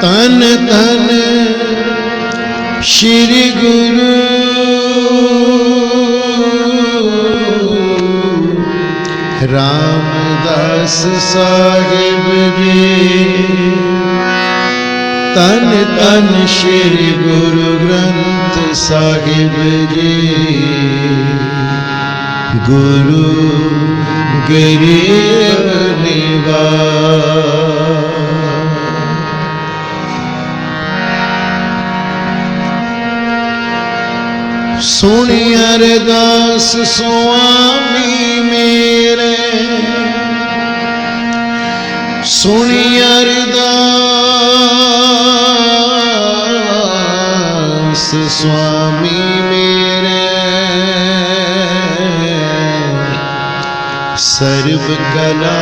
तन तन श्री गुरु रामदास साहिब जी। तन तन श्री गुरु ग्रंथ साहिब जी। गुरु गिरिव निवास। सुनी अरदास स्वामी मेरे, सुनी अरदास स्वामी मेरे। सर्व कला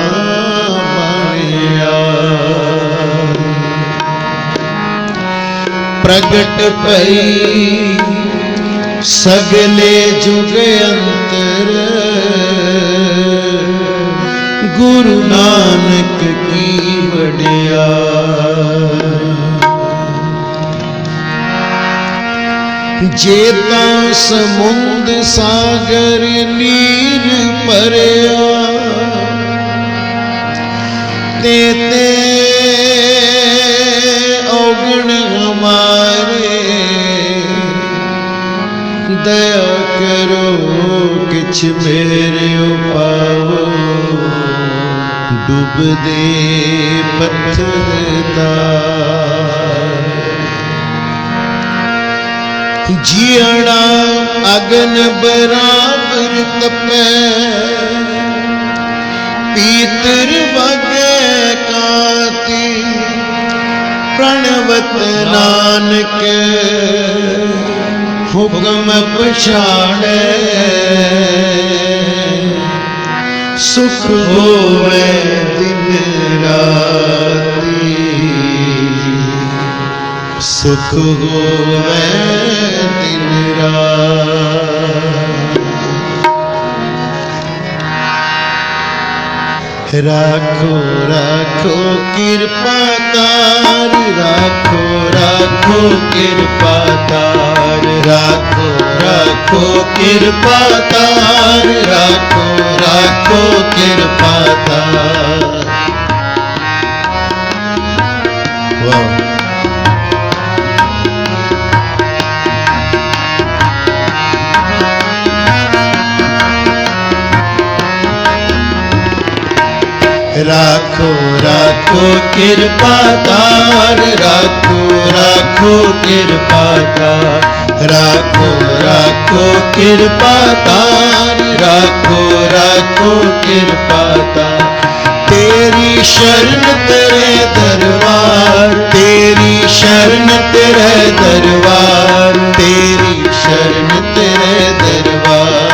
माया प्रगट भई सगले जुग अंतर। गुरु नानक की वडियाई। जेता समुंद सागर नीर भरिया, तेते औगण हमारे। दया करो किछ मेरे पावो, डूब दे पत्थर। जियड़ा अगन बराबर तपे, पीतर वगे काती। प्रणवत नानक हुक्म पछाड़े, सुख होवे दिन राती। सुख होवे दिन रात। राखो राखो कृपा तार, राखो राखो कृपा तार। राखो राखो कृपा तार, राखो राखो कृपा तार। वाह। राखो राखो कृपा तार, राखो राखो कृपा तार। राखो राखो कृपा तार, राखो राखो कृपा तार। तेरी शरण तेरे दरबार, तेरी शरण तेरे दरबार। तेरी शरण तेरे दरबार।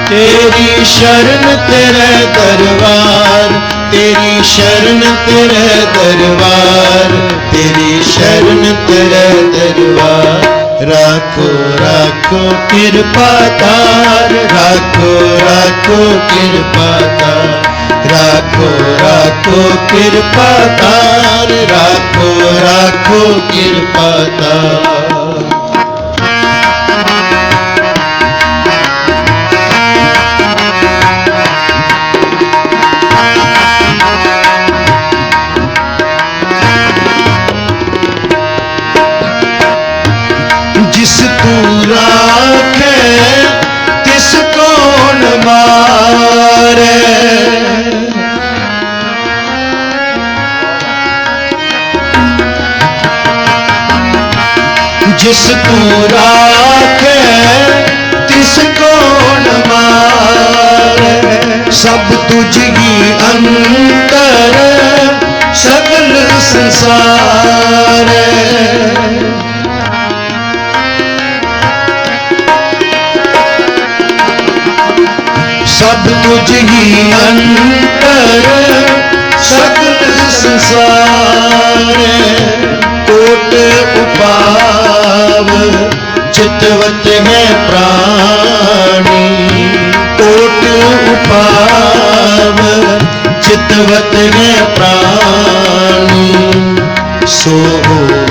तेरी शरण तेरे दरबार, तेरी शरण तेरे दरबार। तेरी शरण तेरे दरबार। राखो राखो कृपा तार, राखो राखो कृपा तार। राखो राखो कृपा तार, राखो राखो कृपा तार। जिस तू राखे तिस कौन मारे। जिस तू राखे तिस कौन मारे। सब तुझ ही अंतर सकल संसार। सब तुझ ही अंतर सकल संसार। कोट उपाव चितवत है प्राणी कोट उपाव चितवत है प्राणी सो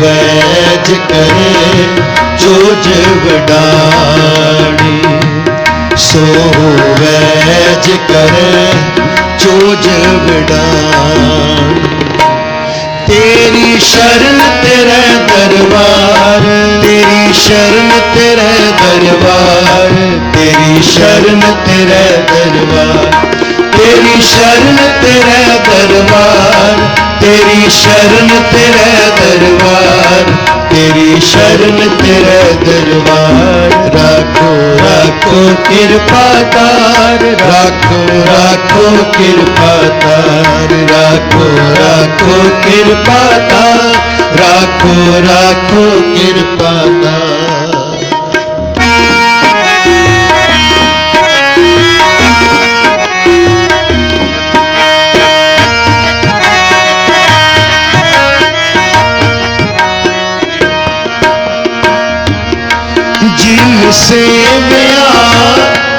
वैज करे जोज वडाणी सो वैज करे जोज वडाणी तेरी शरण तेरे दरबार तेरी शरण तेरे दरबार तेरी शरण तेरे दरबार तेरी शरण तेरे दरबार तेरी शरण तेरे दरबार तेरी शरण तेरे दरबार राखो राखो कृपा तार राखो राखो कृपा तार राखो राखो कृपा तार राखो राखो कृपा तार जिनसे मिया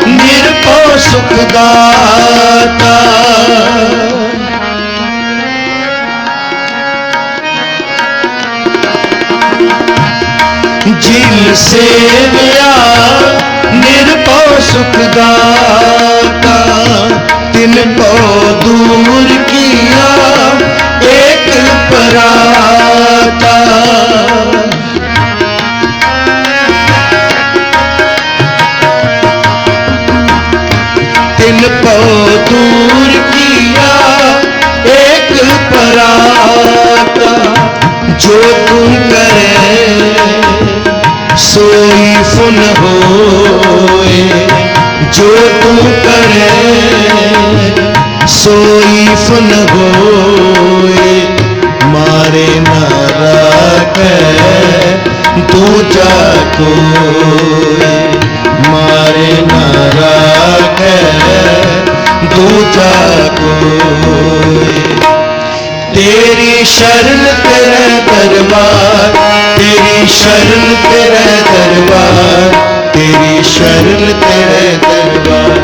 निरपो सुखदाता जिनसे मिया निरपो सुखदाता तिनको दूर किया एक पराता तिनको दूर किया एक पराता जो तुम करे सोई फुन होए जो तुम करे सोई फुन होए मारे न राखे दूजा कोई मारे न राखे दूजा कोई तेरी शरण तेरे दरबार तेरी शरण तेरे दरबार तेरी शरण तेरे दरबार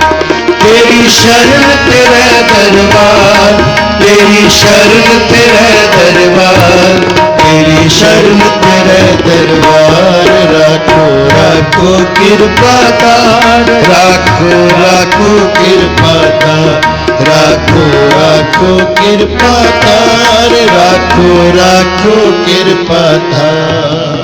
तेरी शरण तेरे दरबार तेरी शरण तेरे दरबार तेरी शरण तेरे दरबार राखो राखो कृपा तार राखो राखो कृपा तार राखो राखो कृपा तार राखो राखो कृपा तार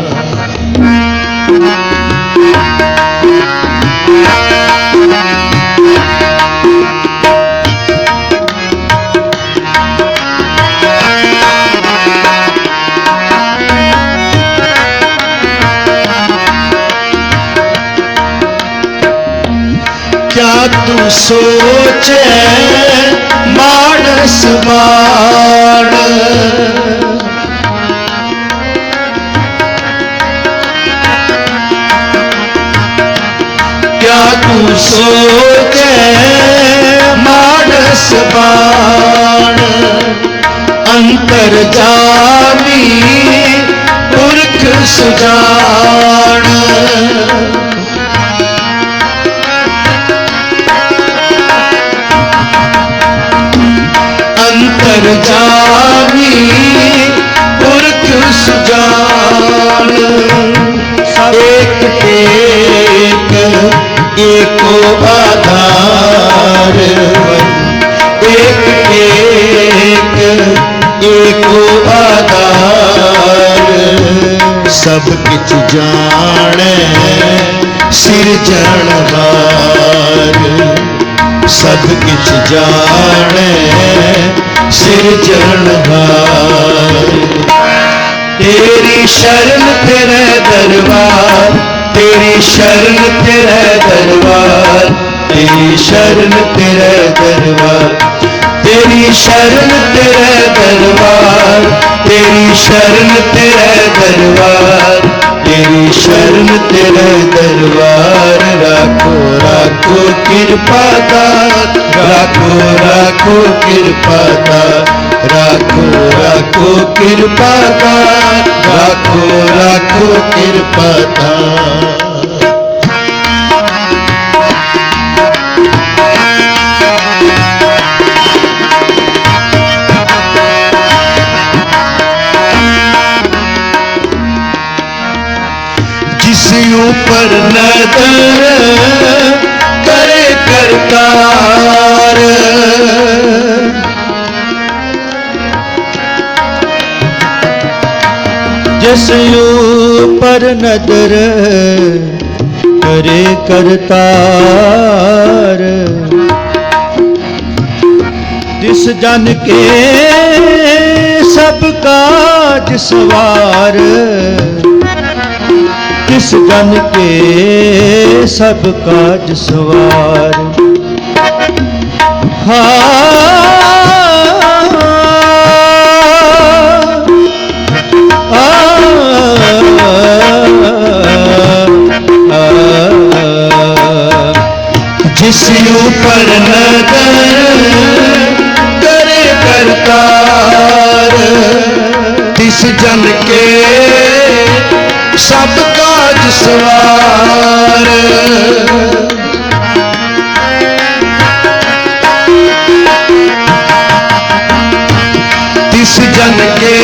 क्या तू सोचे मानस मान क्या तू सोचे मानस मान अंतर जामी पुरख सुजान अंतर जामी पुरख सुजान एक टेक एको आधार एक टेक एको आधार सब किछ जाने सिरजनहार सब किछ जाने सिरजनहार तेरी शरण तेरे दरबार तेरी शरण तेरे दरबार तेरी शरण तेरे दरबार तेरी शरण तेरे दरबार तेरी शरण तेरे दरबार तेरी शरण तेरे दरबार राखो राखो कृपा दात राखो राखो कृपा दात राखो राखो कृपा दात राखो राखो कृपा दात। ऊपर नजर करे करतार। जिस ऊपर नजर करे करतार, तिस जन के सब काज सवार। तिस जन के सब काज सवार। जिस ऊपर नजर करे करतार, तिस जन के सब काज सवार। तिस जन के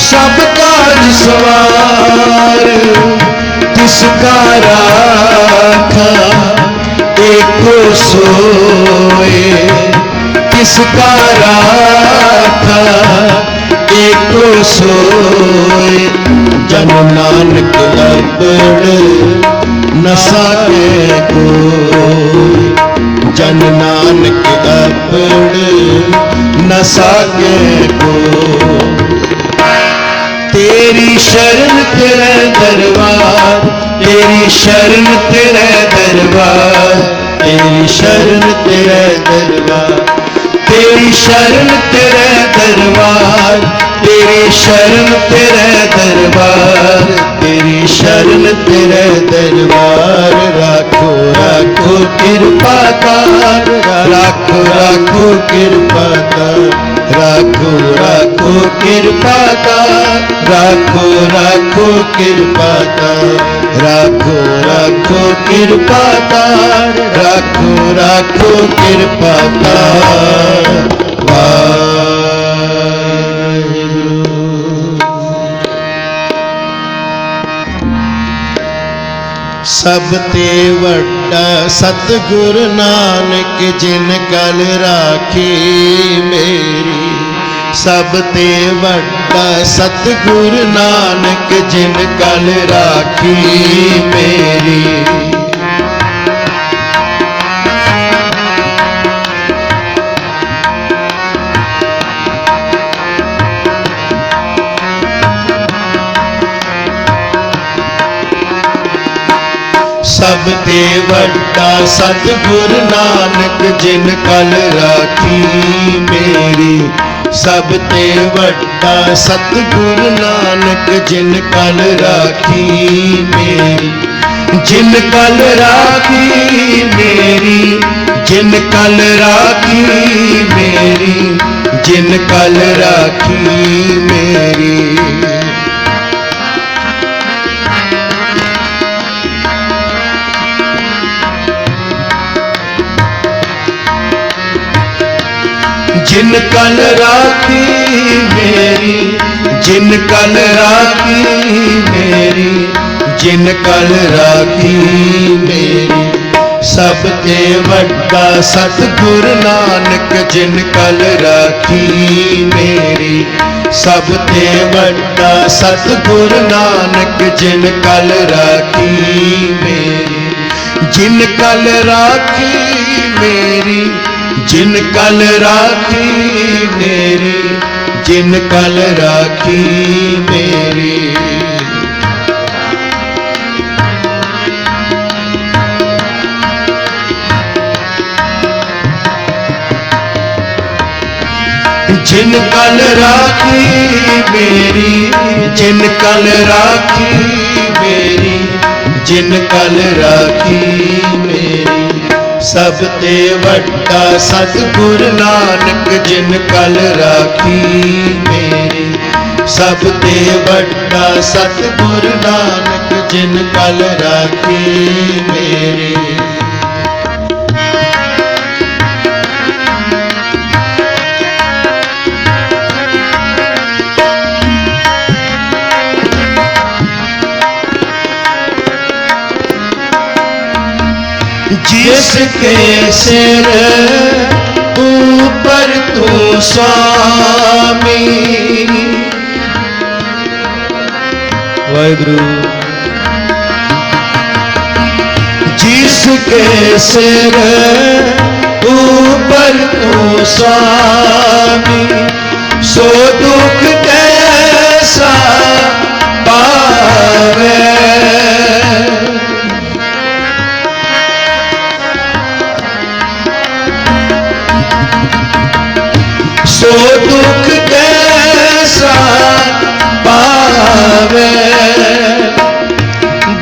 सब काज सवार। तिसका राखा एको सोए, तिसका राखा एको सोए। जन नानक अपड़ न साके कोई, जन नानक अपड़ न साके कोई। तेरी शरण तेरे दरबार, तेरी शरण तेरे दरबार, तेरी शरण तेरे दरबार, तेरी शरण तेरे दरबार, तेरी शरण तेरे दरबार, तेरी शरण तेरे दरबार। राखो राखो कृपा कर, राखो राखो कृपा कर, राखो राखो कृपा कर, राखो राखो कृपा कर, राखो राखो कृपा कर, राखो राखो कृपा कर। वाहिगुरु। सब ते वड्डा सतगुरु नानक जिन कल राखी मेरी। सब ते वड्डा सतगुरु नानक जिन कल राखी मेरी। सब ते वड्डा सतगुरु नानक जिन कल राखी मेरी। सब ते वड्डा सतगुरु नानक जिन कल राखी मेरी। जिन कल राखी मेरी, जिन कल राखी मेरी, जिन कल राखी मेरी। जिन कल राखी मेरी, जिन कल राखी मेरी, जिन कल राखी मेरी। सब ते वड्डा सतगुरु नानक जिन कल राखी मेरी। सब ते वड्डा सतगुरु नानक जिन कल राखी मेरी। जिन कल राखी मेरी, जिन कल राखी मेरी, जिन कल राखी मेरी। जिन कल राखी मेरी, जिन कल राखी मेरी, जिन कल राखी मेरी। सब ते वड्डा सतगुरु नानक जिन कल राखी मेरी। सब ते वड्डा सतगुरु नानक जिन कल राखी मेरी। जिसके सिर ऊपर तू स्वामी। वाहिगुरु। जिसके सिर ऊपर तू स्वामी, सो दुख कैसा पावे। सो दुख कैसा पावे,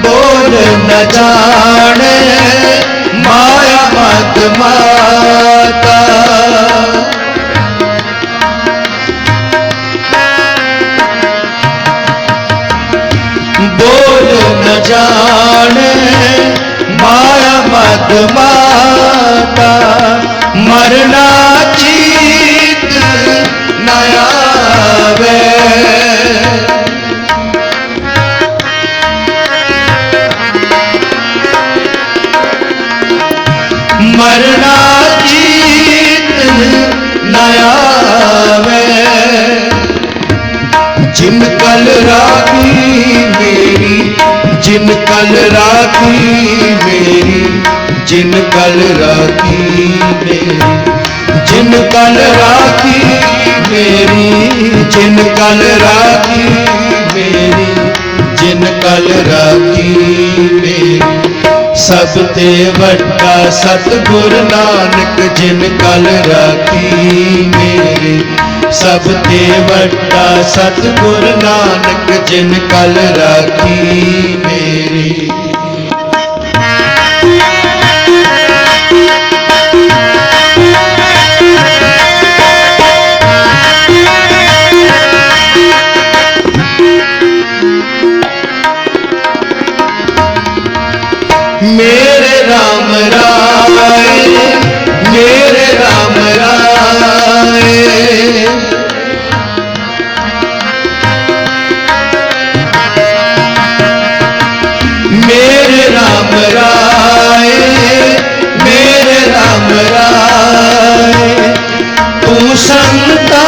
बोल न जाने माया मत माता। बोल न जाने माया मत माता, मरना चीत न आवे। मरना चीत न आवे। जिन कल राखी मेरी, जिन कल राखी मेरी, जिन कल राखी मेरी, जिन कल राखी मेरी, जिन कल राखी मेरी, जिन कल राखी मेरी। सब ते वड्डा सतगुर नानक जिन कल राखी मेरी। सब ते वड्डा सतगुर नानक जिन कल राखी मेरी। मेरे राम राय, मेरे राम राय। मेरे राम राय, मेरे राम राय। तू संता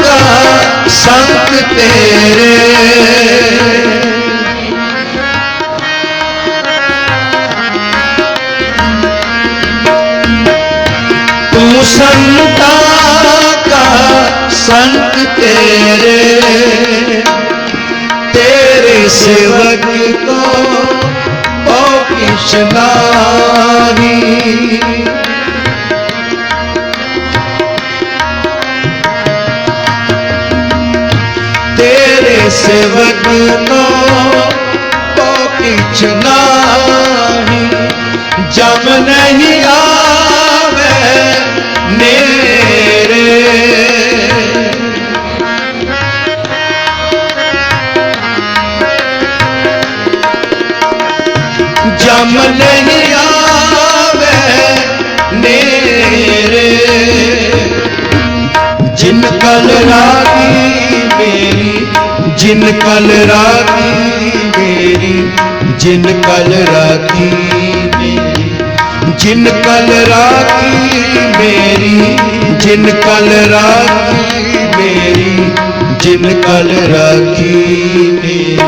का संत तेरे, तू संता का संत तेरे। तेरे सेवक को ओ किश नाहीं। तेरे सेवक को ओ किश नाहीं। जम नहीं आवे नेरे, जम नहीं आवे नेरे। जिन कल राखी मेरी, जिन कल राखी मेरी, जिन कल राखी मेरी, जिन कल राखी मेरी, जिन कल राखी मेरी, जिन कल राखी मेरी।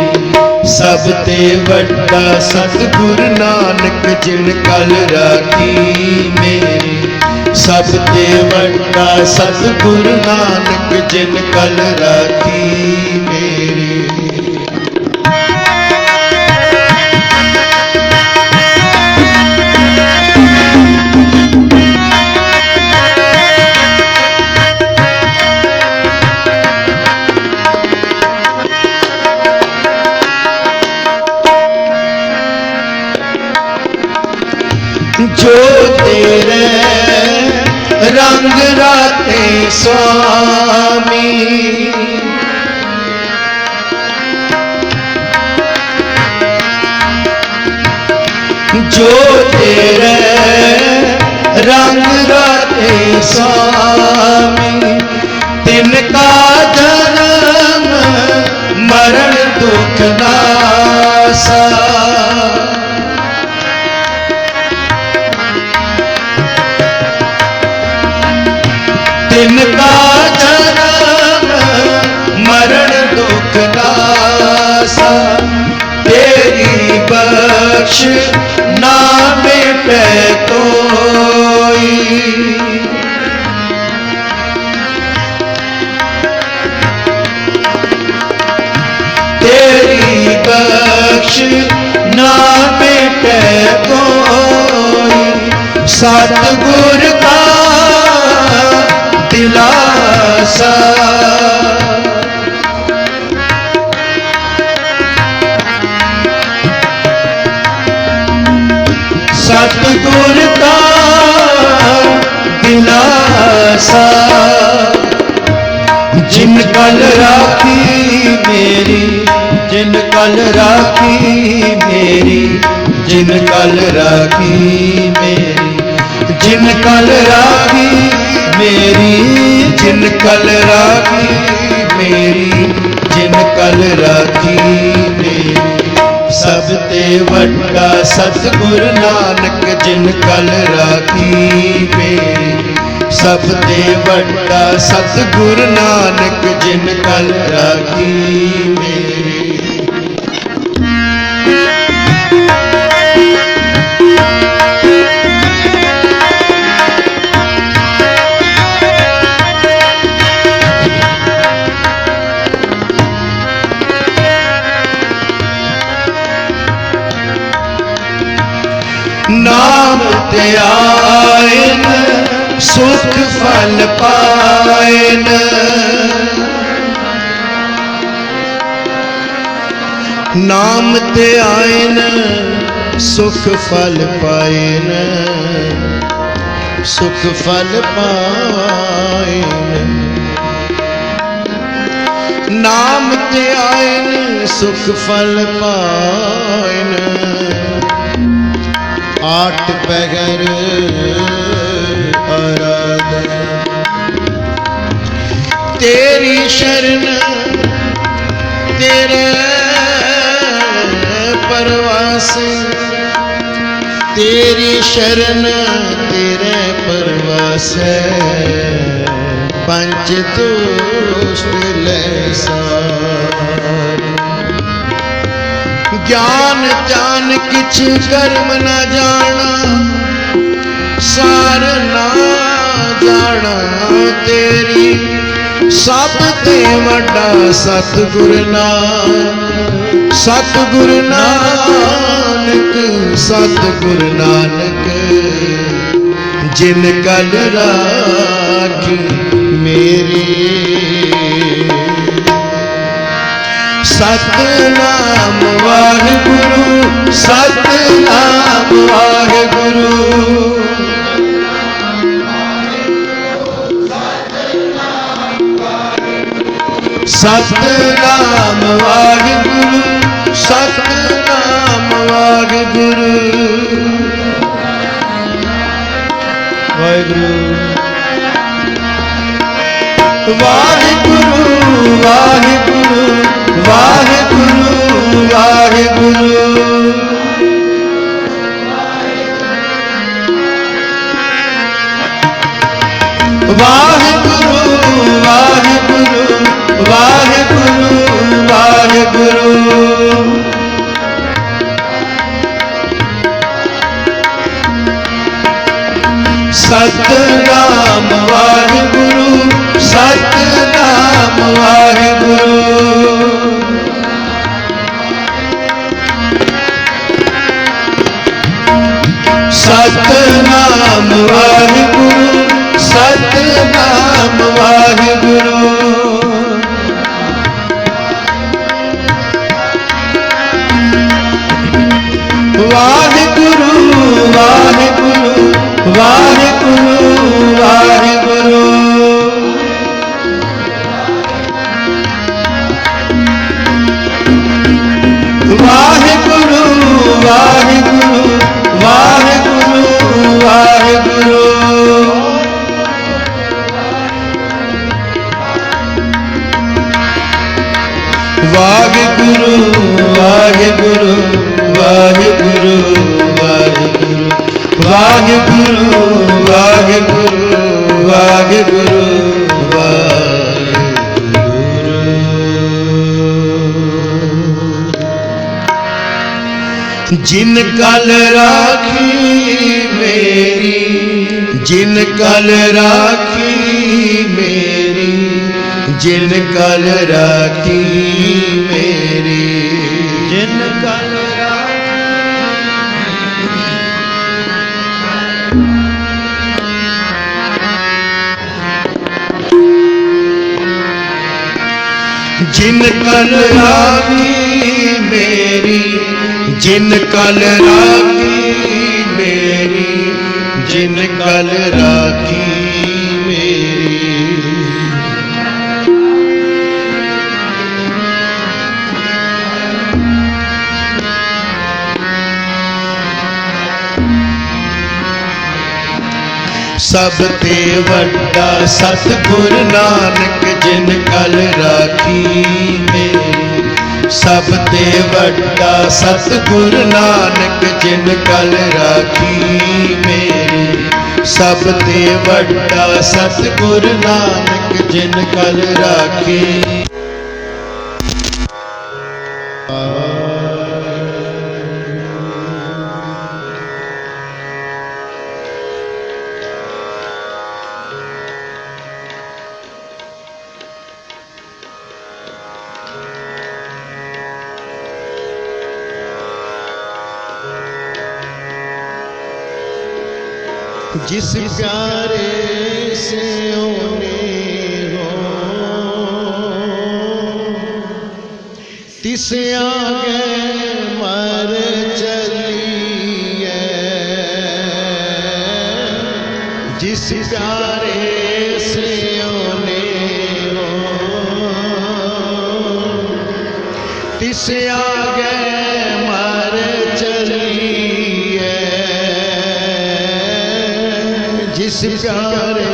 सब ते वड्डा सतगुर नानक जिन कल राखी मेरी। सब ते वड्डा सतगुर नानक जिन कल राखी मेरी। जो तेरे रंग राते स्वामी, जो तेरे रंग राते स्वामी। तिनका जन्म मरण दुख नासा। बख्श ना मिटे कोई। तेरी बख्श ना मिटे कोई, सतगुर का दिलासा। सतगुर का दिलासा, जिन कल राखी मेरी, जिन कल राखी मेरी, जिन कल राखी मेरी, जिन कल राखी मेरी, जिन कल राखी मेरी, जिन कल राखी मेरी। सब ते वड्डा सतगुर नानक जिन कल राखी मेरी। सब ते वड्डा सतगुर नानक जिन कल राखी मेरी। नाम ते आयन सुख फल पायन। नाम ते आयन सुख फल पायन, सुख फल पायन। नाम ते आयन सुख फल पायन। आठ पहर आराधन तेरी शरण, तेरे परवास। तेरी शरण तेरे परवास, पंच दुष्ट लैसार। ज्ञान जान किछ कर्म न जाना, सार ना जाना तेरी। सब ते वड्डा सतगुर नानक, सतगुर नानक, सतगुर नानक जिन कल राखी मेरी। सतनाम वाहिगुरु, सतनाम वाहिगुरु। सतनाम वाहिगुरु, सतनाम वाहिगुरु। वाहिगुरु वाहिगुरु वाहिगुरु वाहिगुरु वाहिगुरु। वाहिगुरु वाहिगुरु वाहिगुरु वाहिगुरु। सतनाम वाहिगुरु, सतनाम वाहिगुरु। सतनाम वाहिगुरु, सतनाम वाहिगुरु। वाहिगुरु वाहिगुरु वाहिगुरु वाहिगुरु। वाहिगुरु वाहिगुरु वाहिगुरु वाहिगुरु। वाहिगुरु वाहिगुरु वाहिगुरु वाहिगुरु। वाहिगुरु वाहिगुरु वाहिगुरु वाहिगुरु। जिन कल राखी मेरी, जिन कल राखी मेरी, जिन कल राखी मेरी, जिन कल जिन कल राखी मेरी, जिन कल राखी मेरी, जिन कल राखी मेरी। सब ते वड्डा सतगुर नानक जिन कल राखी मेरी, सब ते वड्डा सतगुर नानक जिन कल राखी मेरी, सब ते वड्डा सतगुर नानक जिन कल राखी। जिस प्यारे से ओने हो, तिस आगे मर चलिए। जिस प्यारे से ओने हो, तिस आगे मर चलिए। जिस प्यारे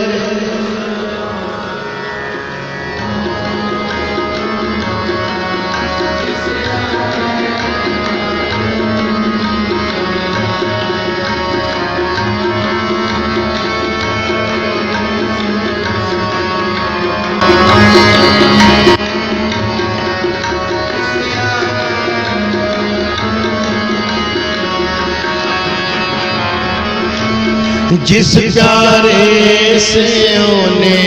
जिस प्यारे से ओने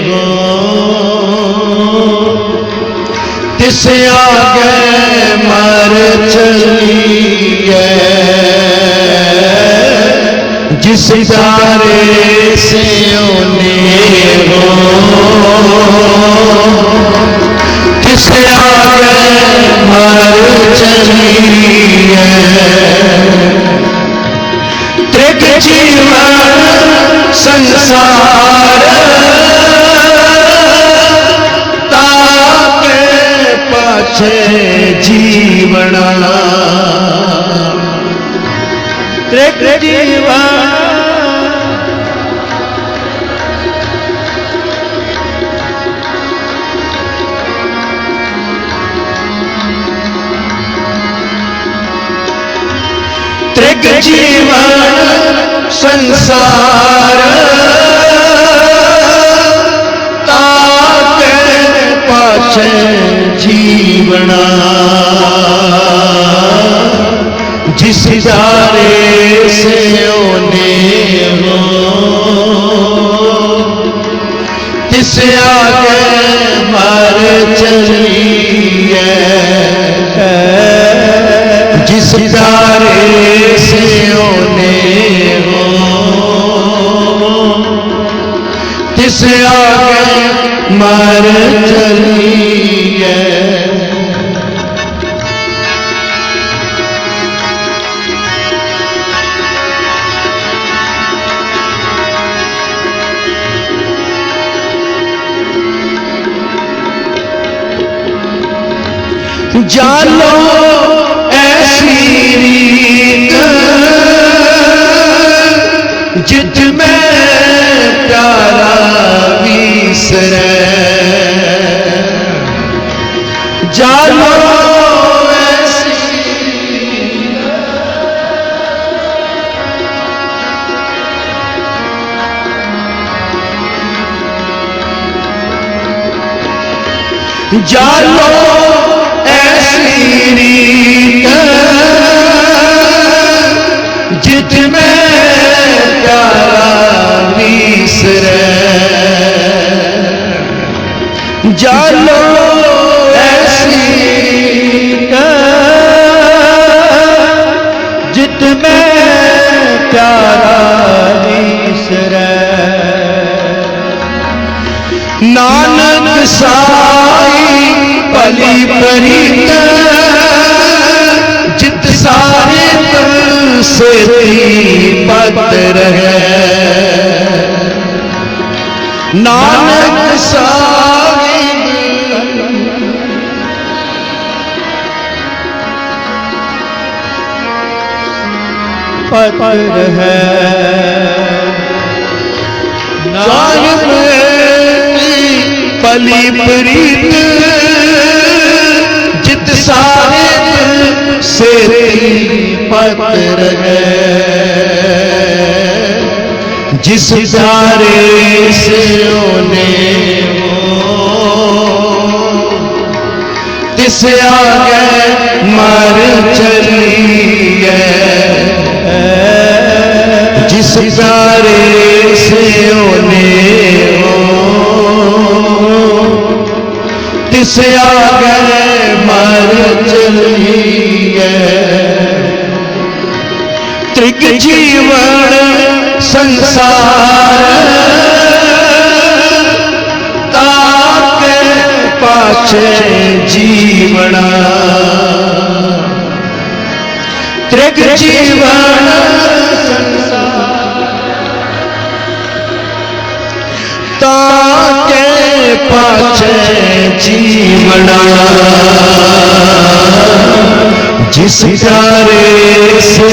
हो, तिस आगे मर चलिए। जिस प्यारे से ओने हो, तिस आगे मर चलिए। त्रिग जीवन संसार ताके पाछे जीवना। त्रिग जीवन त्रिग जीवन संसार ताके पाछे जीवना। जिस प्यारे से ओने हो, तिस आगे मर चलिए। जिस प्यारे से ओने हो, तिस आगे मर चलिए। जानो ऐसी रीत जित में प्यारा विसरे। जानो ऐसी जानो ऐसी रीत जित में प्यारा मीसरे जानो ऐसी जित में प्यारा मीसरे नानक साई पली परीत जित सारे तन से पत्र है नानक साई पत्र है नानक पली प्रीत जित सारे से पत्र है जिस प्यारे से ने तिस आगे मर चली है जिस प्यारे से तिस आगे मर चली है त्रिक जीवन संसार ताके पाछे जीवना त्रिक जीवन ताके पाछे जीवना जिस प्यारे से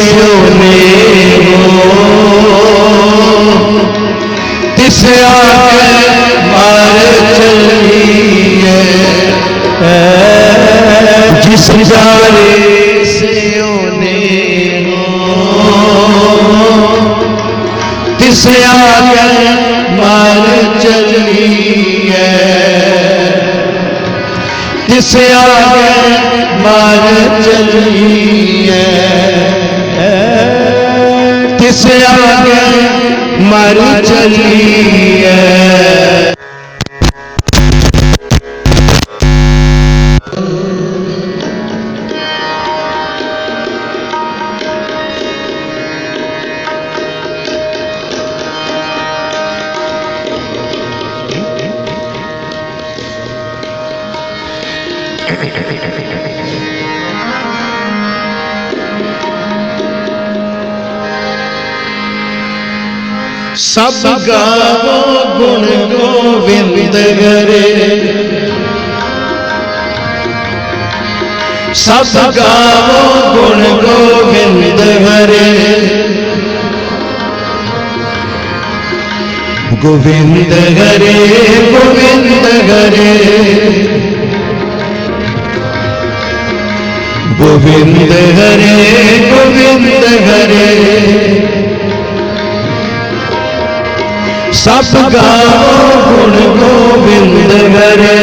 तिस आगे मार चली है जिस प्यारे से तिस आगे मार चली है तिस आगे मार चली है तिस आगे मर चली है सब गावो गुण गोविंद हरे सब गावो गुण गोविंद हरे गोविंद हरे गोविंद हरे गोविंद हरे गोविंद हरे सब गाओ गुण गोविंद हरे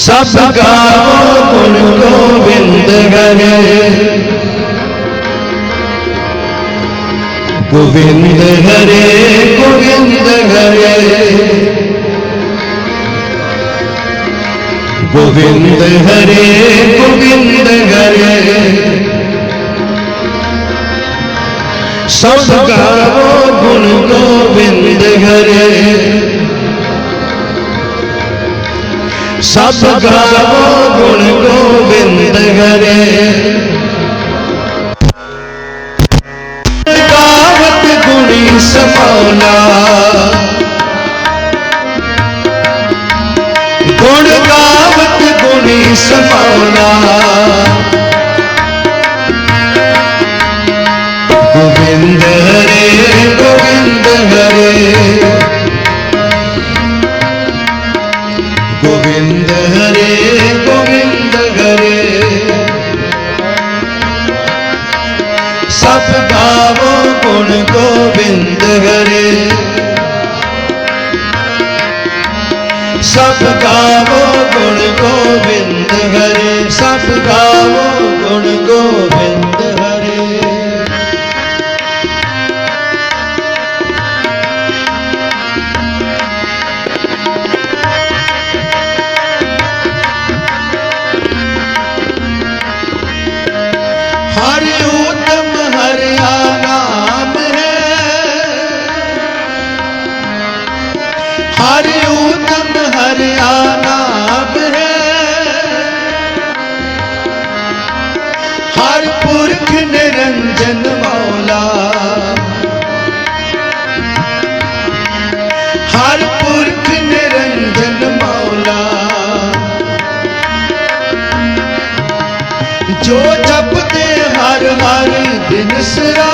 सब गाओ गुण गोविंद हरे गोविंद हरे गोविंद हरे गोविंद हरे गोविंद हरे सब गाओ गुण गोविंद हरे सब गाओ गुण गोविंद हरे गावत गुणी समाना गुण गावत गुणी समाना गोविंद हरे गोविंद हरे गोविंद हरे गोविंद हरे सब गावो गुण गोविंद हरे सब गावो गुण गोविंद हरे सब गावो गुण गोविंद हरि उत्तम हरिया नाम है, हरि उत्तम हरिया नाम है। हर पुरख निरंजन मौला, हर पुरख निरंजन मौला। जो जपते हर हर दिन सरा,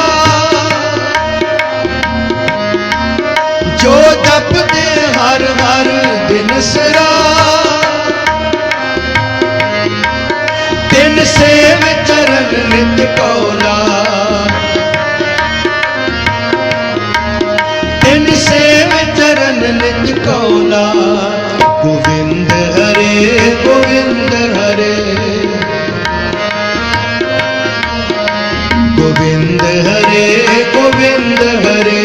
जो जपते हर हर दिन सरा। तिन सेव चरण नित कौला, तिन सेव चरण नित कौला। गोविंद हरे गोविंद हरे, गोविंद हरे गोविंद हरे।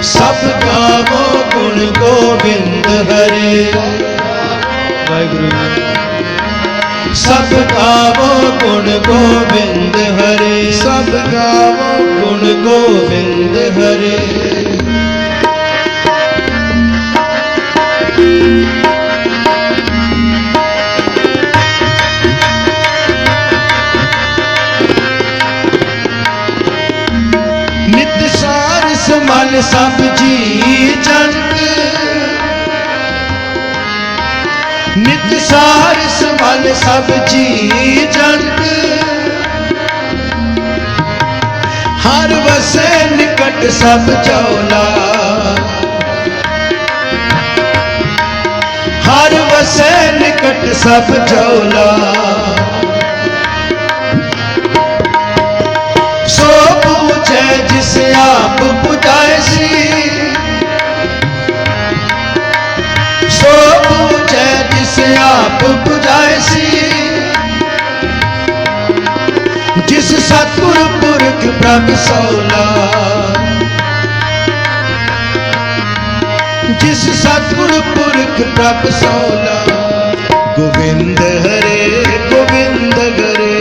सब गावो गुण गोविंद हरे, वाहिगुरु। सब गावो गुण गोविंद हरे, सब गावो गुण गोविंद हरे। नित सार समल सब जी जंत, नित सार समल सब जी जंत। हर वसे निकट सब चौला, हर वसे निकट सब चौला। सो पूछे जिसे आप बुझाएसी, सो पूछे जिसे आप बुझाएसी। जिस सतगुरु पुरख प्रभ सौला, जिस सतगुरु पुरख प्रभ सौला। गोविंद हरे गोविंद हरे,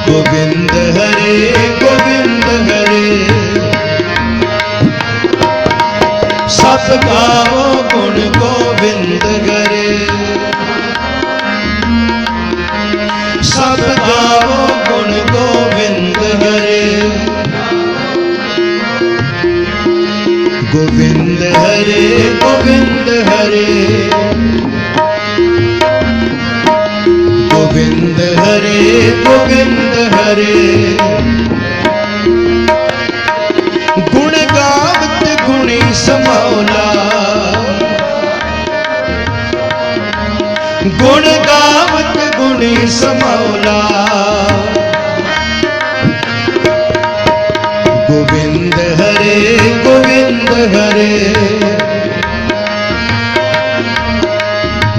गोविंद हरे गोविंद हरे। सब गावो गुण गोविंद हरे, सब गावो गुण गोविंद हरे। गोविंद हरे गोविंद हरे, गोविंद हरे गोविंद हरे। गुण गावत गुणी समौला, गुण गावत गुणी समौला। गोविंद हरे गोविंद हरे,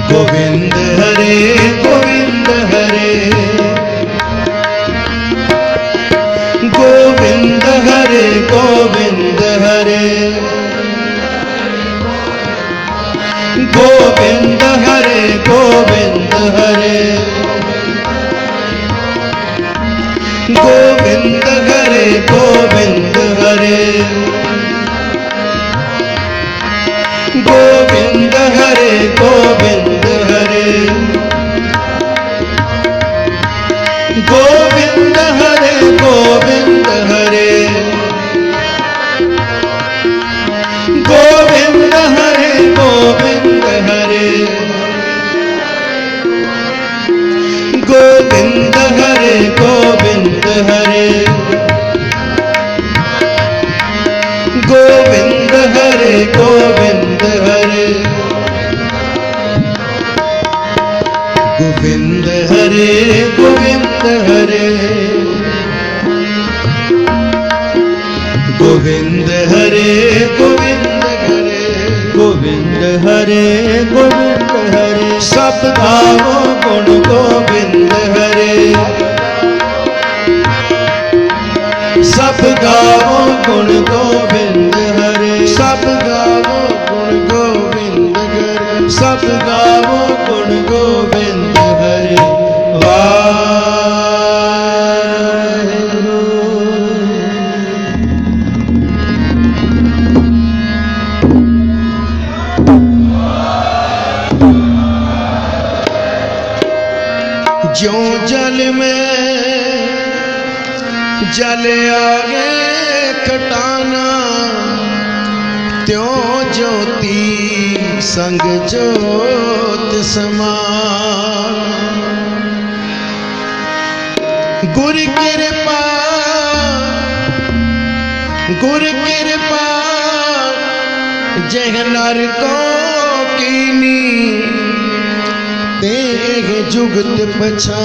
गोविंद हरे गोविंद हरे। गोविंद हरे गोविंद हरे, गोविंद हरे गोविंद हरे। गोविंद हरे गोविंद हरे, गोविंद हरे गोविंद हरे। गोविंद हरे गोविंद हरे, गोविंद हरे गोविंद हरे। गोविंद हरे गोविंद हरे, गोविंद हरे गोविंद हरे। गोविंद हरे गोविंद हरे, गोविंद हरे गोविंद हरे। गोविंद हरे गोविंद हरे। सब गावो गुण गोविंद हरे, सब गावो गुण गोविंद हरे। सब गावो गुण गोविंद हरे। सब गावो गुण गोविंद हरि वाहेगुरु। ज्यों जल में जल आगे खटाना, त्यों ज्योति संग ज्योत समान। गुर कृपा जह नर को कीनी, तेह जुगत पछानी।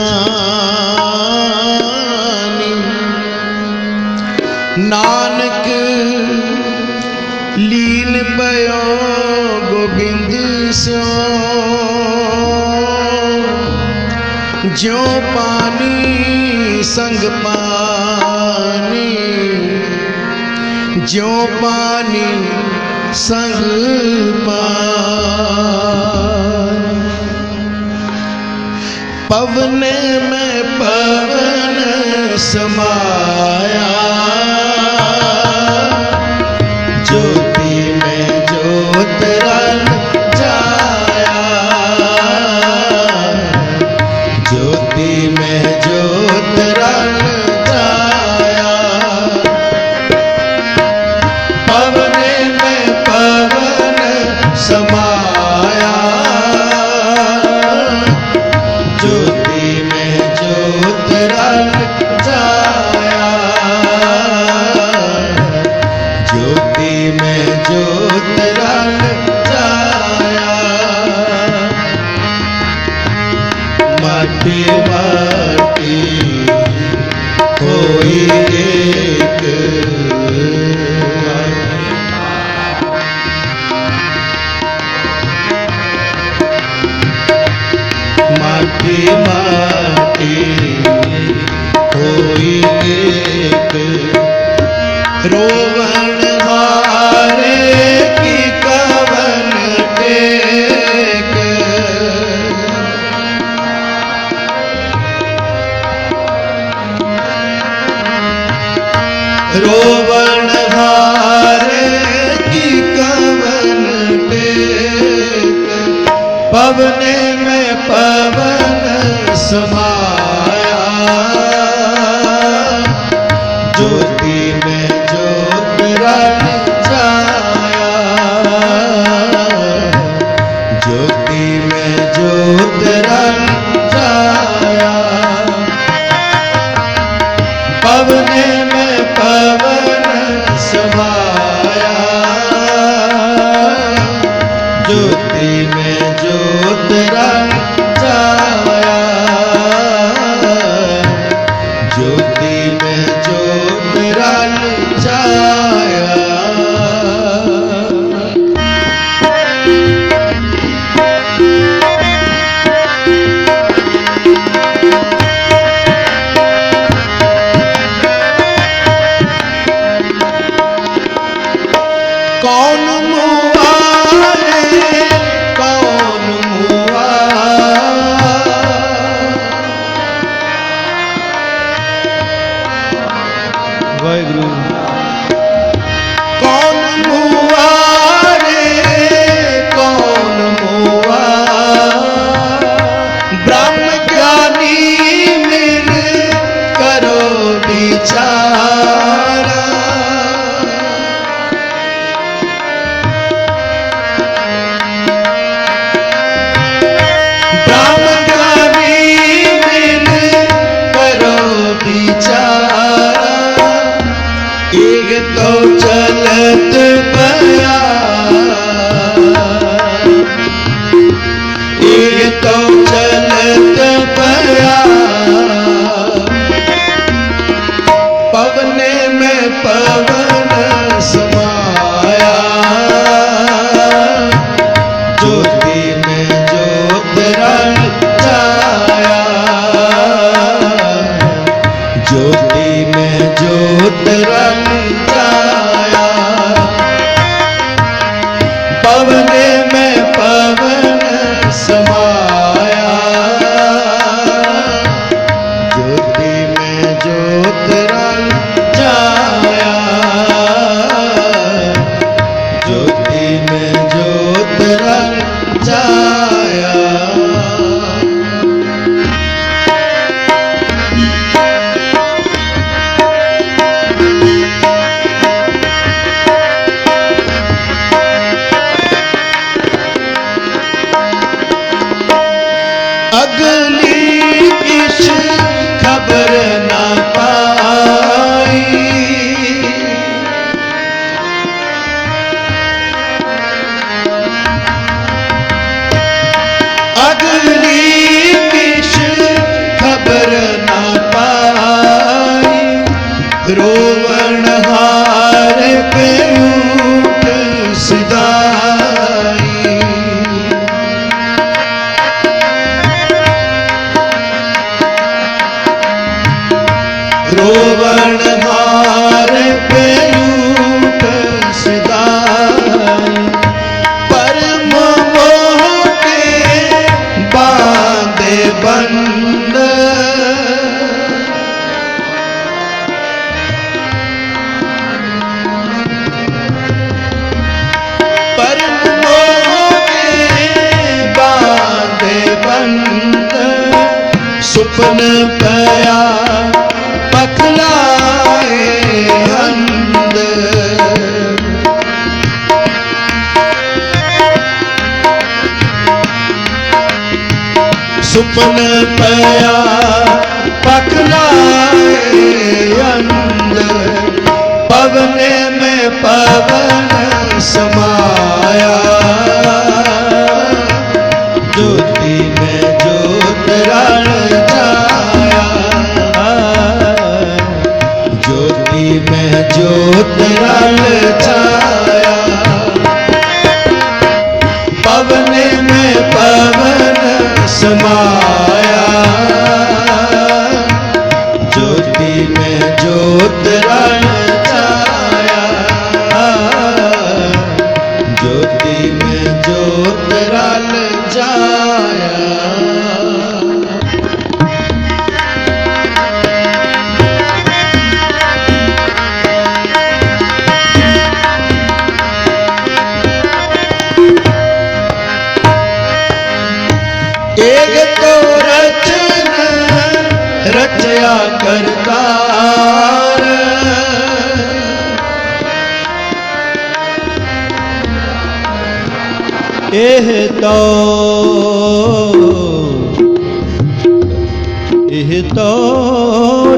नानक लीन पयो गोबिंद स्यो, ज्यों पानी संग पानी, ज्यों पानी संग पानी। पवन में पवन समाया, ज्योति में ज्योत रंग जाया, ज्योति में ज्योत रंग जाया। पवन में पवन समाया, ज्योति में ज्योत रंग जाया, ज्योति में ज्योत रंग जाया। माटी माटी कोई एक, माटी माटी कोई एक। रोवण हारे की कवन टेक, रोवण हारे की कवन टेक। पवने में पवन समाया, ज्योति में ज्योत रंग जाया, ज्योति में ज्योत रंग जाया। पवने में पवन समाया, ज्योति में ज्योत रंग जाया, ज्योति में ज्योत रंग जाया। कौन मुआ रे कौन मुआ, वाहिगुरु। कौन मुआ रे कौन मुआ, ब्रह्म ज्ञानी मिल करो विचारा। एक तो चलत पया, एक तो चलत पया। पवने में पवन समाया, ज्योति में ज्योत रंग जाया, ज्योति में ज्योत रंग जाया। पवने में पवन खबर ना पाई। अगली किश खबर ना पाई। रोवण हार पे ऊट सिधाई। रोवण हार पे ऊट सिधाई। परम मोह के बांधे बंद। परम मोह के बांधे बंद। सुपन पया पखलाए अंध। सुपन पया पखलाए अंध। पवने में पवन समाया। ज्योति में ज्योत रण छाया। ज्योति में ज्योत रण छाया। पवने में पवन समाया। ज्योति में ज्योत रण छाया। ज्योति में ज्योत रण छाया। एक तो रचन रचया करतार। एह तो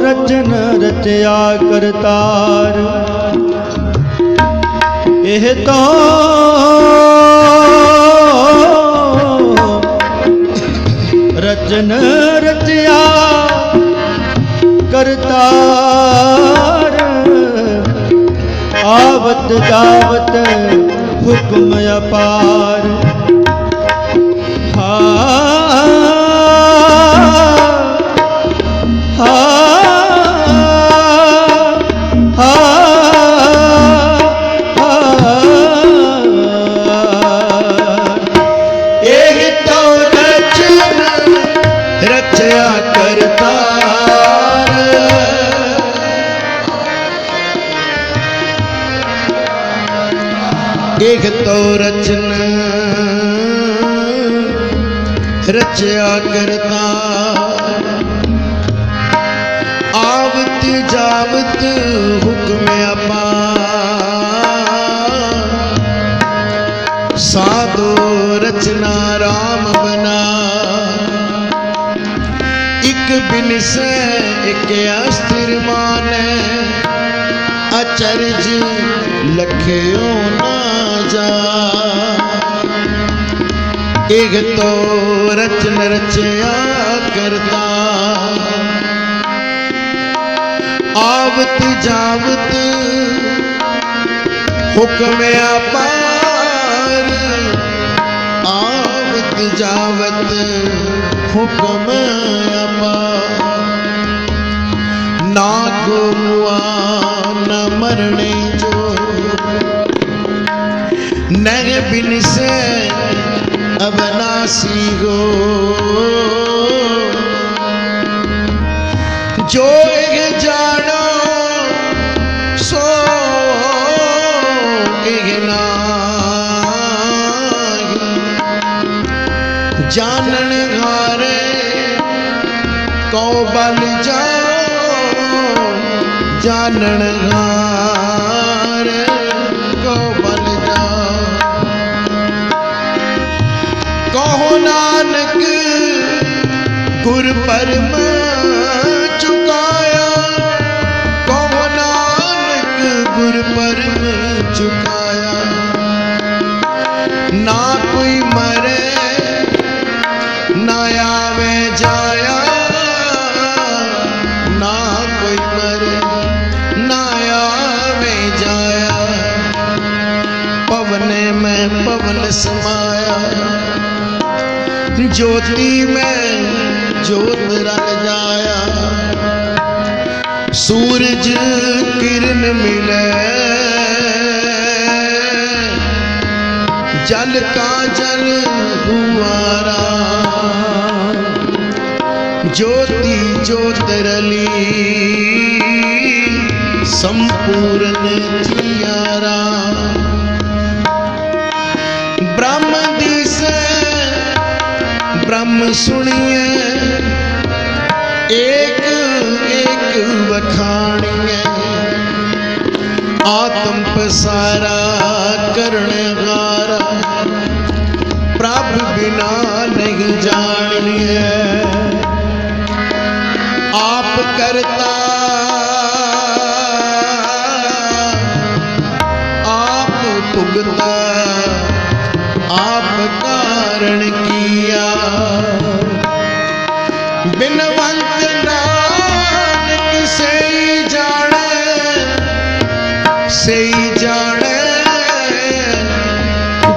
रचन रचया करतार। एह तो रचन रचया करतार। आवत जावत हुक्म अपार। हा हा हा रचया करतार। एक तो रचन रचया करतार। आवत जावत हुक्म अपार। साधो रचना राम बना। एक बिन से एक अस्थिर माने। अचरज लख्यो ना जा। एक तो रचन रचया करता। आवत जावत हुक्म अपार। आवत जावत हुक्म अपार। ना को मुआ न मरने जो। नह बिन से अवनासी हो। जो एक जानो सो एक नागी। जानन घारे को बल जाओ। जानन घारे को बल जाओ। कहो नानक गुर परम चुका। ज्योति में ज्योत रल जाया, सूरज किरण मिले, जल का जल हुआरा, ज्योति ज्योत रली संपूर्ण जियारा। ब्रह्म दिसे ब्रह्म सुनिए, एक एक वखाणिए, आत्म पसारा करने गारा, प्रभु बिना नहीं जानिए। आप करता आप भुगता, आप कारण किया, बिनवंत नानक से जाने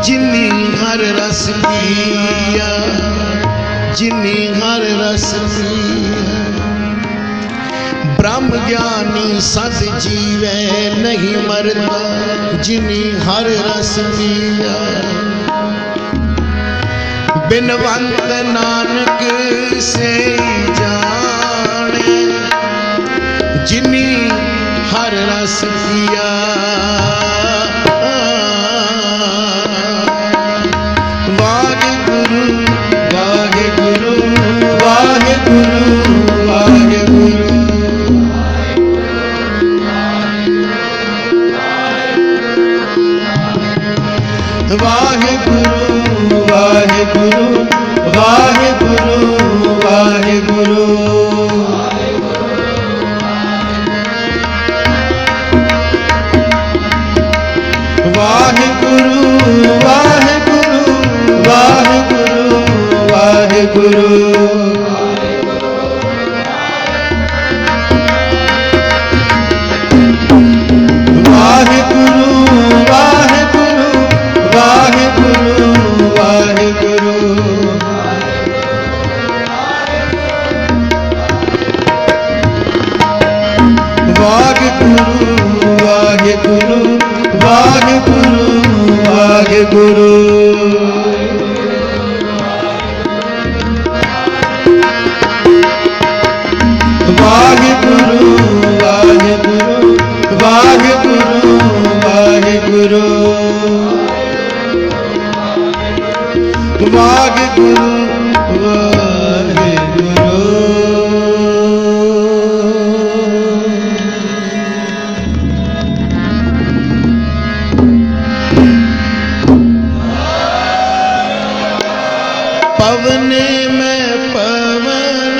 जिन्नी हर रस पिया, जिन्नी हर रस पिया। ब्रह्म ज्ञानी सद जीवे नहीं मरता, जिन्नी हर रस पिया। बिनवंत नानक से जाने जिन्नी हर रस पिया। वाहिगुरु वाहिगुरु वाहिगुरु वाहिगुरु, वाहिगुरु वाहिगुरु वाहिगुरु वाहिगुरु, वाहिगुरु वाहिगुरु वाहिगुरु वाहिगुरु, वाहिगुरु वाहिगुरु वाहिगुरु, वाहिगुरु वाहिगुरु वाहिगुरु वाहिगुरु, वाहिगुरु वाहिगुरु वाहिगुरु वाहिगुरु, वाहिगुरु वाहिगुरु। पवने में पवन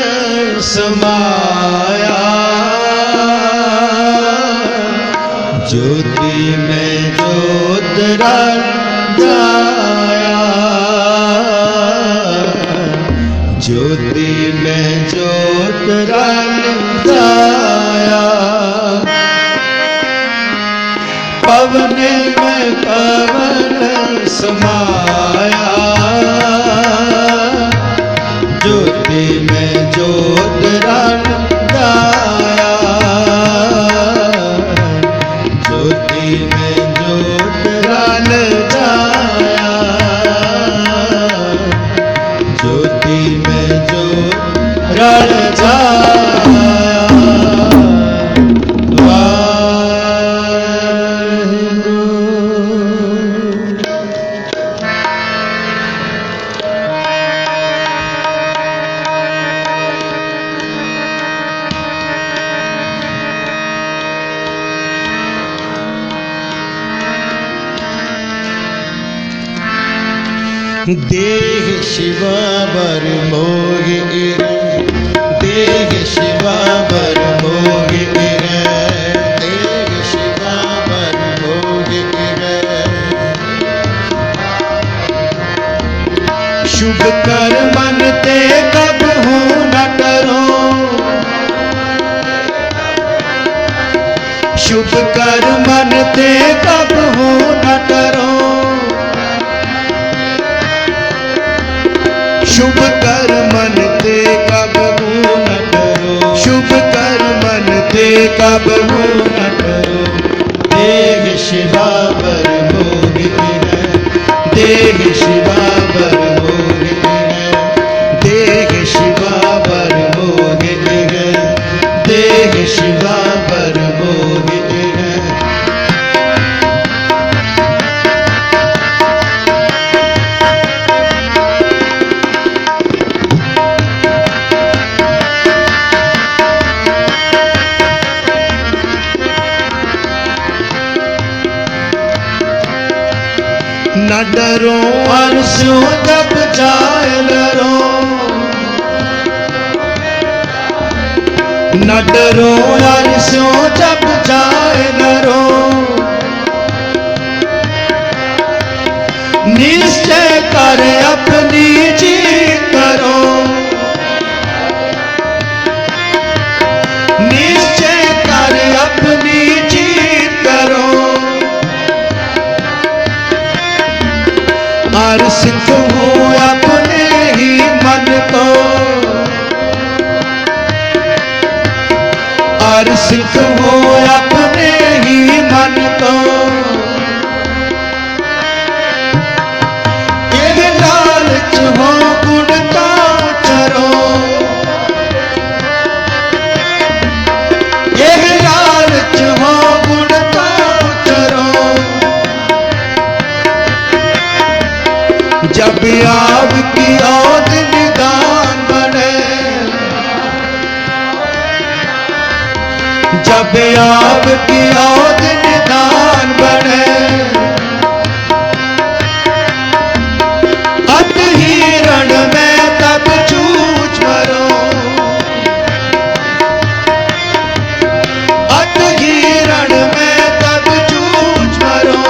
समाया, ज्योति में ज्योत रल जाया, ज्योति में ज्योत रल जाया। पवने में पवन समाया, ज्योति में ज्योत रल जाया, ज्योति में ज्योत रल जाया, ज्योति में ज्योत रल जाया। देह शिवा बर मोह इर, देह शिवा बर मोह इर, देह शिवा बर मोह इर। शुभ कर मन ते कबहू न करो, शुभ कर मन ते कबहू न करो, शुभ कर मन ते कबहू न डरो, शुभ कर मन ते कबहू न डरो। देह शिवा बर मोहित है, देह शिवा बर मोहित है, देह शिवा बर मोहित है, देह शिवा बर मोहित है। न डरो अरसों जब जाए डरो, न डरो अरसों जब जाए डरो। निश्चय कर अपनी जीत करो, निश्चय कर अपनी जीत करो। हर सिख हो अपने ही मन को, हर सिख हो अपने ही मन को। यह लालच हो गुण का चरो, यह लालच हो गुण का चरो। जब आपकी औध निदान बने, जब आपकी औध निदान बने। अत ही रण में तब जूझ मरो, अत ही रण में तब जूझ मरो।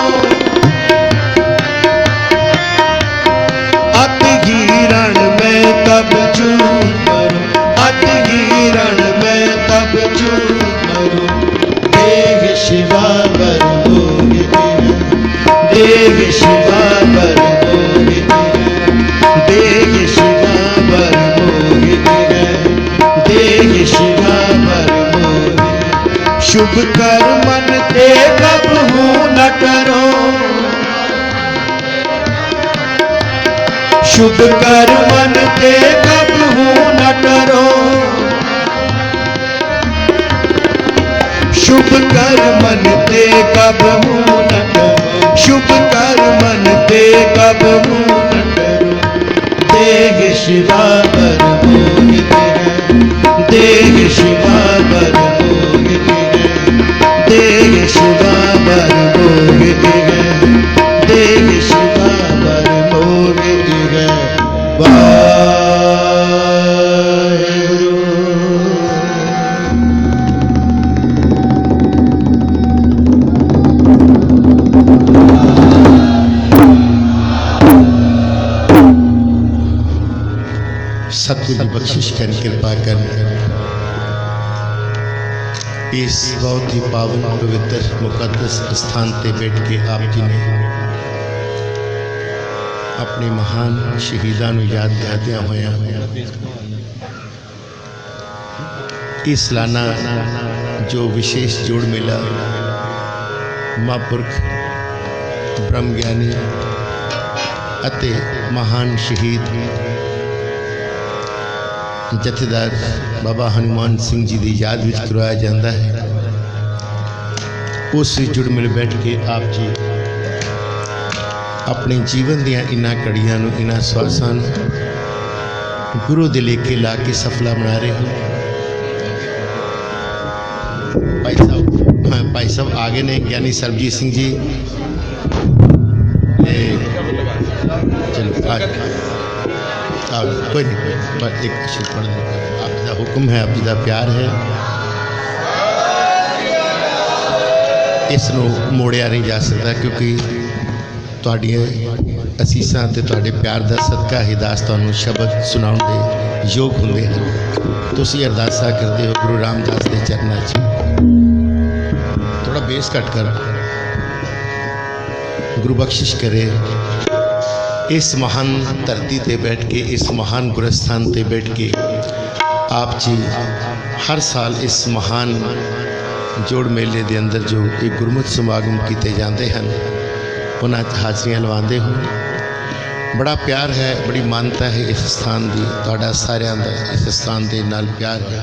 अत ही रण में तब जूझ मरो, अत ही रण में तब जूझ मरो। देह शिवा बर मोहित है, देह शिवा बर मोहित है, देह शिवा बर मोहित है, देह शिवा बर मोहित। शुभ कर मन ते कबहू न करो, शुभ कर मन ते कबहू न डरो। शुभ कर मन ते कबहू न डरो, शुभ कर मन ते कबहू न डरो। देह शिवा बर मोहित है, देह शिवा बर मोहित है, देह शिवा बर मोहित है, देह शिवा बर मोहित है। वाहेगुरु। सतगुरु की बख्शिश कर कृपा कर इस बहुत ही पावन पवित्र मुकद्दस स्थान पे बैठ के आप जी ने अपने महान शहीदां नूं याद करदियां होया इस लाना जो विशेष जोड़ मिला महापुरख ब्रह्म ज्ञानी अते महान शहीद जथेदार बाबा हनुमान सिंह जी की याद में करवाया जाता है। उस जुड़ मिल बैठ के आप जी अपने जीवन दियां इन्हां कड़ियां नूं इन्हां स्वासां गुरु दे लेके ला के सफला बना रहे हो। भाई साहब आगे ने ज्ञानी सरबजीत सिंह जी चलो कोई नहीं बस एक पढ़ आप जी का हुक्म है, आप जी का प्यार है, इसनों मोड़िया नहीं जा सकता क्योंकि तुहाडियां असीसां ते तुहाडे प्यार का सदका ही दास तुहानूं शब्द सुनाउण दे योग हुंदे हैं। तुसीं अरदासा करदे हो गुरु रामदास के चरणों च थोड़ा बेस घट कर गुरु बख्शिश करे इस महान धरती ते बैठ के, इस महान गुरस्थान ते बैठ के आप जी हर साल इस महान जोड़ मेले के अंदर जो एक गुरमत समागम किए जाते हैं उन्हें हाज़रियाँ लवाते हो। बड़ा प्यार है, बड़ी मानता है इस स्थान की, तुहाडा सारिਆਂ ਦਾ इस स्थान के नाल प्यार है।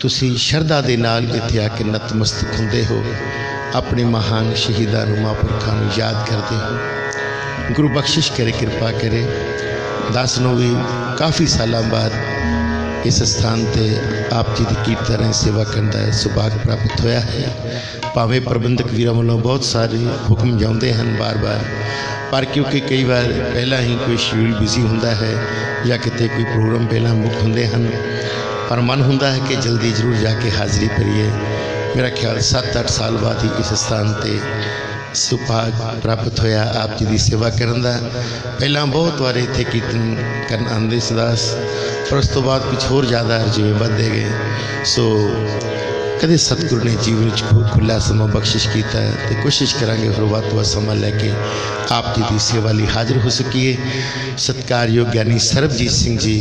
तुसी शरधा के नाल इत्थे आके नतमस्तक हुंदे हो, अपने महान शहीदां नूं महापुरखां नूं याद करते हो। गुरु बख्शिश करे, कृपा करे। दस नूं भी काफ़ी साल बाद इस स्थान ते आप जी की कीर्तन सेवा करने का सुभाग प्राप्त होया है। भावें प्रबंधक वीरों वालों बहुत सारे हुक्म जाते हैं बार बार, पर क्योंकि कई बार पहला ही कोई शेड्यूल बिजी होंदा है या कितने कोई प्रोग्राम पहला मुक होंदे हैं, पर मन होंदा है कि जल्दी जरूर जाके हाज़री भरीए। मेरा ख्याल 7-8 साल बाद ही इस स्थान पर सुभाग प्राप्त होया आप जी की सेवा करने का। पहला बहुत बार इत्थे कीर्तन करन आंदे सदास, पर उस तो बाद कुछ होर ज़्यादा अर्जुएं बढ़ते गए। सो कदे सतगुरु ने जीवन खुला समा बख्शिश किया तो कोशिश करांगे होर वध तो वध समा लैके आप जी की सेवा लिए हाजिर हो सकीए। सत्कारयोग ज्ञानी सरबजीत सिंह जी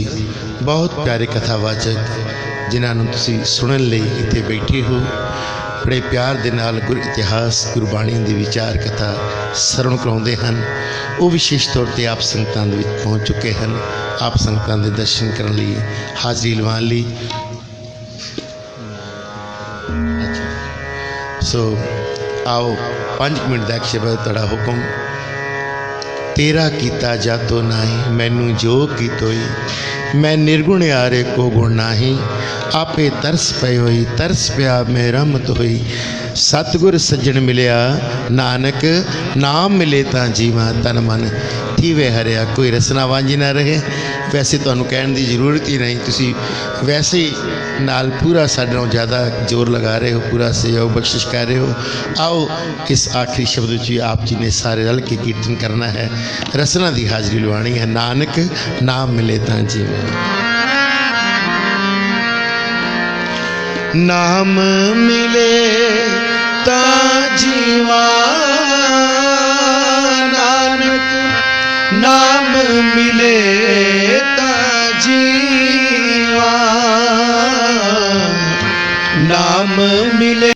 बहुत प्यारे कथावाचक जिन्होंने तुसी सुनने लई इत्थे बैठे हो, बड़े प्यार दे नाल गुर इतिहास गुरबाणी की विचार कथा सरवण कराउंदे हन। वो विशेष तौर पर आप संगतां दे विच पहुँच चुके हैं, आप संगतां दे दर्शन करने लई हाज़री लवाउण लई। सो आओ 5 मिनट का शब्द तुहाडा हुक्म। तेरा कीता जातो नाही मैनू जो की तोई, मैं निर्गुण यारे को गुण नाही, आपे तरस पई होई तरस पिया मैं रहमत होई। सतगुर सज्जन मिलिया नानक नाम मिले तां जीवा तन मन थीवे हरिया। कोई रसना वांझी ना रहे। वैसे तुहानूं कहण दी जरूरत ही नहीं, तुसी वैसे ही नाल पूरा साडे नालों ज़्यादा जोर लगा रहे हो, पूरा सहयोग बख्शिश कर रहे हो। आओ इस आखिरी शब्द में आप जी ने सारे रल के कीर्तन करना है, रसना की हाज़री लवानी है। नानक नाम मिले तां जीवा, नाम मिले ता जीवा, नानक नाम मिले ता जीवा, नाम मिले